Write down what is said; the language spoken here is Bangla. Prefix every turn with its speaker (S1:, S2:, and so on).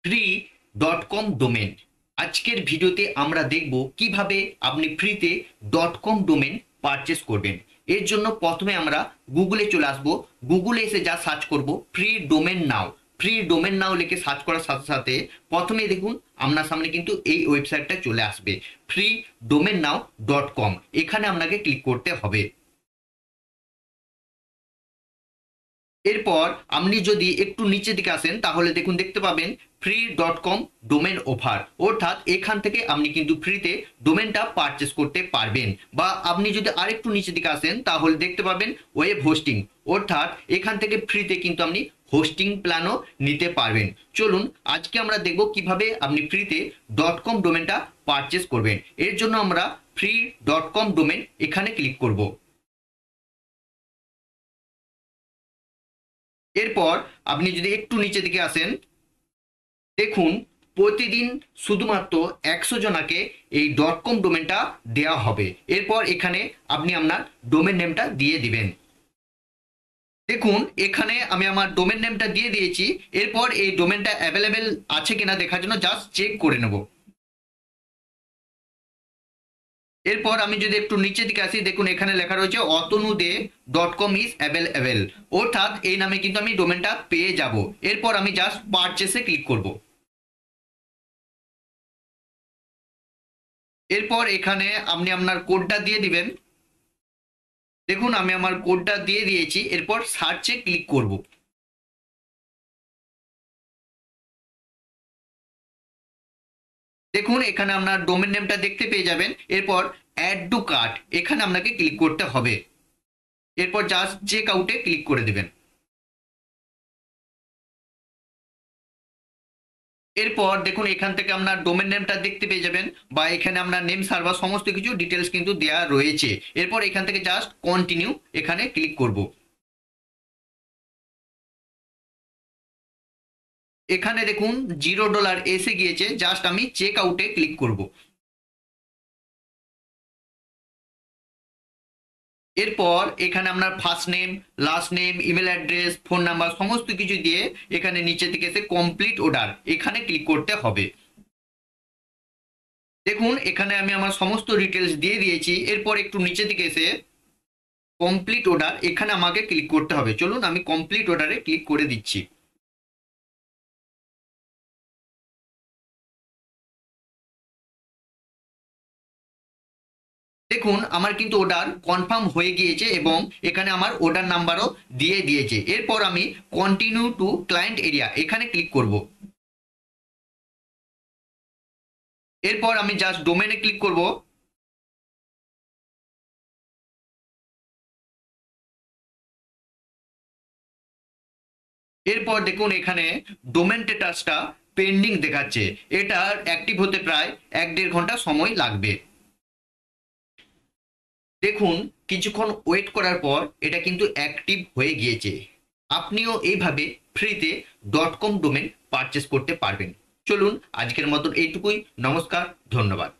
S1: Free dot com domain. আজকের ভিডিওতে আমরা দেখব কিভাবে আপনি ফ্রিতে ডট কম ডোমেন পারচেস করবেন। এর জন্য প্রথমে আমরা গুগলে চলে আসব। গুগলে এসে যা সার্চ করব ফ্রি ডোমেন নাও। ফ্রি ডোমেন নাও লিখে সার্চ করার সাথে সাথে প্রথমে দেখুন আপনার সামনে কিন্তু এই ওয়েবসাইটটা চলে আসবে, ফ্রি ডোমেন নাও ডট কম। এখানে আপনাকে ক্লিক করতে হবে। এরপর আপনি যদি একটু নিচে দিকে আসেন তাহলে দেখুন দেখতে পাবেন free dot com domain offer, অর্থাৎ এখান থেকে আপনি কিন্তু ফ্রিতে ডোমেনটা পারচেস করতে পারবেন। বা আপনি যদি আরেকটু নিচে দিকে আসেন তাহলে দেখতে পাবেন ওয়েব হোস্টিং, অর্থাৎ এখান থেকে ফ্রিতে কিন্তু আপনি হোস্টিং প্ল্যানও নিতে পারবেন। চলুন আজকে আমরা দেখব কিভাবে আপনি ফ্রিতে ডট কম ডোমেনটা পারচেস করবেন। এর জন্য আমরা ফ্রি ডট কম ডোমেন এখানে ক্লিক করব। এরপর আপনি যদি একটু নিচে দিকে আসেন দেখুন প্রতিদিন শুধুমাত্র 100 জনাকে এই ডট কম ডোমেনটা দেওয়া হবে। এরপর এখানে আপনি আপনার ডোমেন নেমটা দিয়ে দিবেন। দেখুন এখানে আমি আমার ডোমেন নেমটা দিয়ে দিয়েছি। এরপর এই ডোমেনটা অ্যাভেলেবেল আছে কিনা দেখার জন্য জাস্ট চেক করে নেব। এরপর আমি যদি একটু নিচের দিকে আসি দেখুন এখানে লেখা রয়েছে অতনুদে ডট কম ইজ অ্যাভেলেবেল, অর্থাৎ এই নামে কিন্তু আমি ডোমেনটা পেয়ে যাব। এরপর আমি জাস্ট পারচেসে ক্লিক করব। এরপর এখানে আপনি আপনার কোডটা দিয়ে দিবেন। দেখুন আমি আমার কোডটা দিয়ে দিয়েছি। এরপর সার্চে ক্লিক করব। দেখুন এখানে আপনার ডোমেন নেমটা দেখতে পেয়ে যাবেন। এরপর অ্যাড টু কার্ট এখানে আপনাকে ক্লিক করতে হবে। এরপর জাস্ট চেক আউটে ক্লিক করে দেবেন। এরপর দেখুন এখান থেকে আপনার ডোমেন নেমটা দেখতে পেয়ে যাবেন, বা এখানে আপনার নেম সার্ভার সমস্ত কিছু ডিটেলস কিন্তু দেওয়া রয়েছে। এরপর এখান থেকে জাস্ট কন্টিনিউ এখানে ক্লিক করব। এখানে দেখুন $0 এসে গিয়েছে, জাস্ট আমি চেক আউটে ক্লিক করব। এরপর এখানে আপনার first name, last name, email address, phone number সমস্ত কিছু দিয়ে এখানে নিচে থেকে এসে কমপ্লিট অর্ডার এখানে ক্লিক করতে হবে। দেখুন এখানে আমি আমার সমস্ত ডিটেলস দিয়ে দিয়েছি। এরপর একটু নিচে দিকে এসে কমপ্লিট অর্ডার এখানে আমাকে ক্লিক করতে হবে। চলুন আমি কমপ্লিট অর্ডারে ক্লিক করে দিচ্ছি। দেখুন আমার কিন্তু অর্ডার কনফার্ম হয়ে গিয়েছে এবং এখানে আমার অর্ডার নাম্বারও দিয়ে দিয়েছে। এরপর আমি কন্টিনিউ টু ক্লায়েন্ট এরিয়া এখানে ক্লিক করব। এরপর আমি জাস্ট ডোমেনে ক্লিক করব। এরপর দেখুন এখানে ডোমেন স্ট্যাটাসটা পেন্ডিং দেখাচ্ছে। এটার অ্যাক্টিভ হতে প্রায় 1-1.5 ঘন্টা সময় লাগবে। দেখুন কিছুক্ষণ ওয়েট করার পর এটা কিন্তু অ্যাক্টিভ হয়ে গিয়েছে। আপনিও এইভাবে ফ্রিতে ডট কম ডোমেন পারচেস করতে পারবেন। চলুন আজকের মতন এইটুকুই। নমস্কার, ধন্যবাদ।